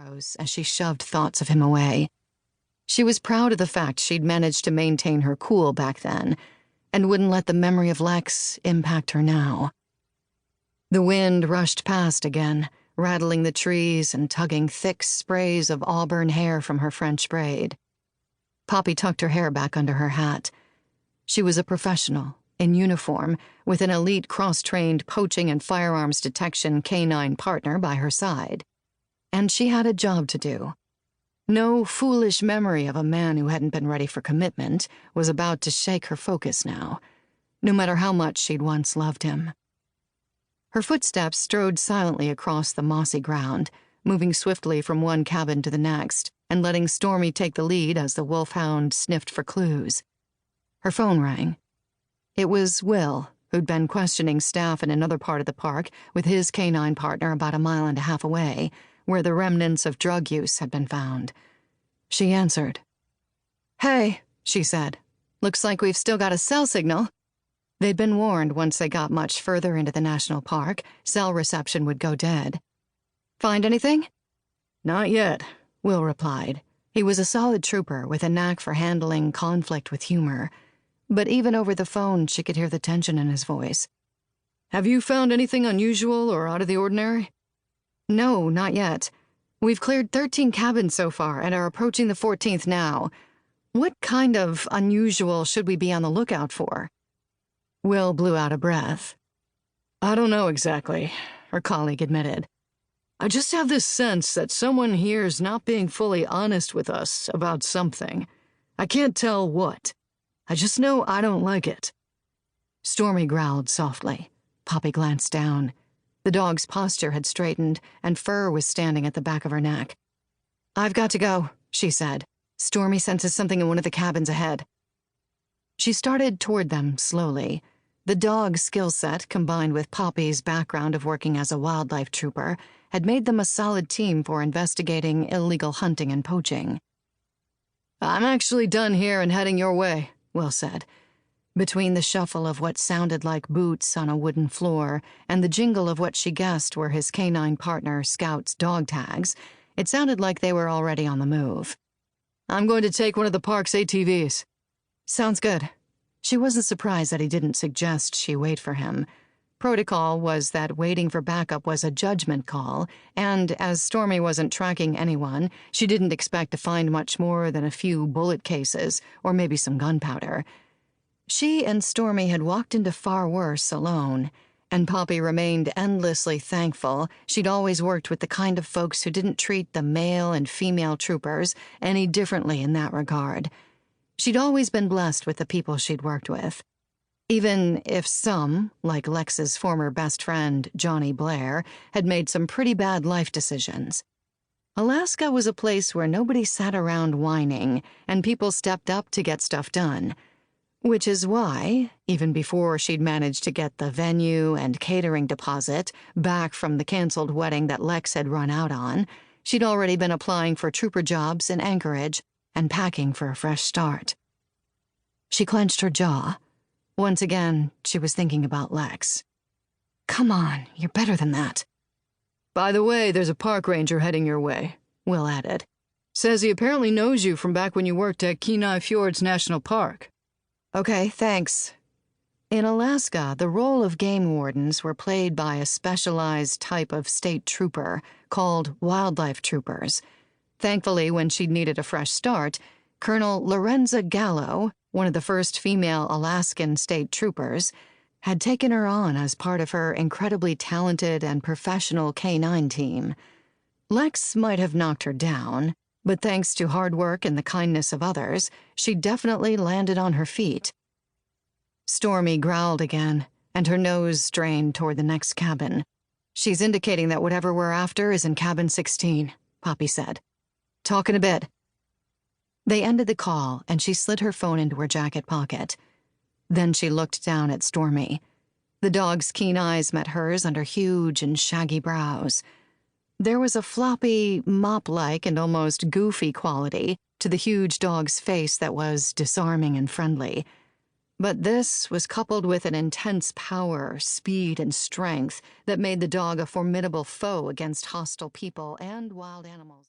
rose as she shoved thoughts of him away. She was proud of the fact she'd managed to maintain her cool back then, and wouldn't let the memory of Lex impact her now. The wind rushed past again, rattling the trees and tugging thick sprays of auburn hair from her French braid. Poppy tucked her hair back under her hat. She was a professional, in uniform, with an elite cross-trained poaching and firearms detection canine partner by her side. And she had a job to do. No foolish memory of a man who hadn't been ready for commitment was about to shake her focus now, no matter how much she'd once loved him. Her footsteps strode silently across the mossy ground, moving swiftly from one cabin to the next, and letting Stormy take the lead as the wolfhound sniffed for clues. Her phone rang. It was Will, who'd been questioning staff in another part of the park with his canine partner about 1.5 miles away, where the remnants of drug use had been found. She answered. "Hey," she said. "Looks like we've still got a cell signal." They'd been warned once they got much further into the national park, cell reception would go dead. "Find anything?" "Not yet," Will replied. He was a solid trooper with a knack for handling conflict with humor. But even over the phone, she could hear the tension in his voice. "Have you found anything unusual or out of the ordinary?" "No, not yet. We've cleared 13 cabins so far and are approaching the 14th now. What kind of unusual should we be on the lookout for?" Will blew out a breath. "I don't know exactly," her colleague admitted. "I just have this sense that someone here's not being fully honest with us about something. I can't tell what. I just know I don't like it." Stormy growled softly. Poppy glanced down. The dog's posture had straightened, and fur was standing at the back of her neck. "I've got to go," she said. "Stormy senses something in one of the cabins ahead." She started toward them slowly. The dog's skill set, combined with Poppy's background of working as a wildlife trooper, had made them a solid team for investigating illegal hunting and poaching. "I'm actually done here and heading your way," Will said. Between the shuffle of what sounded like boots on a wooden floor and the jingle of what she guessed were his canine partner Scout's dog tags, it sounded like they were already on the move. "I'm going to take one of the park's ATVs." "Sounds good." She wasn't surprised that he didn't suggest she wait for him. Protocol was that waiting for backup was a judgment call, and as Stormy wasn't tracking anyone, she didn't expect to find much more than a few bullet cases or maybe some gunpowder. She and Stormy had walked into far worse alone, and Poppy remained endlessly thankful she'd always worked with the kind of folks who didn't treat the male and female troopers any differently in that regard. She'd always been blessed with the people she'd worked with. Even if some, like Lex's former best friend, Johnny Blair, had made some pretty bad life decisions. Alaska was a place where nobody sat around whining, and people stepped up to get stuff done. Which is why, even before she'd managed to get the venue and catering deposit back from the canceled wedding that Lex had run out on, she'd already been applying for trooper jobs in Anchorage and packing for a fresh start. She clenched her jaw. Once again, she was thinking about Lex. "Come on, you're better than that." "By the way, there's a park ranger heading your way," Will added. "Says he apparently knows you from back when you worked at Kenai Fjords National Park." "Okay, thanks." In Alaska, the role of game wardens were played by a specialized type of state trooper called wildlife troopers. Thankfully, when she'd needed a fresh start, Colonel Lorenza Gallo, one of the first female Alaskan state troopers, had taken her on as part of her incredibly talented and professional K-9 team. Lex might have knocked her down, but thanks to hard work and the kindness of others, she definitely landed on her feet. Stormy growled again, and her nose strained toward the next cabin. "She's indicating that whatever we're after is in cabin 16, Poppy said. "Talk in a bit." They ended the call, and she slid her phone into her jacket pocket. Then she looked down at Stormy. The dog's keen eyes met hers under huge and shaggy brows. There was a floppy, mop-like and almost goofy quality to the huge dog's face that was disarming and friendly. But this was coupled with an intense power, speed, and strength that made the dog a formidable foe against hostile people and wild animals.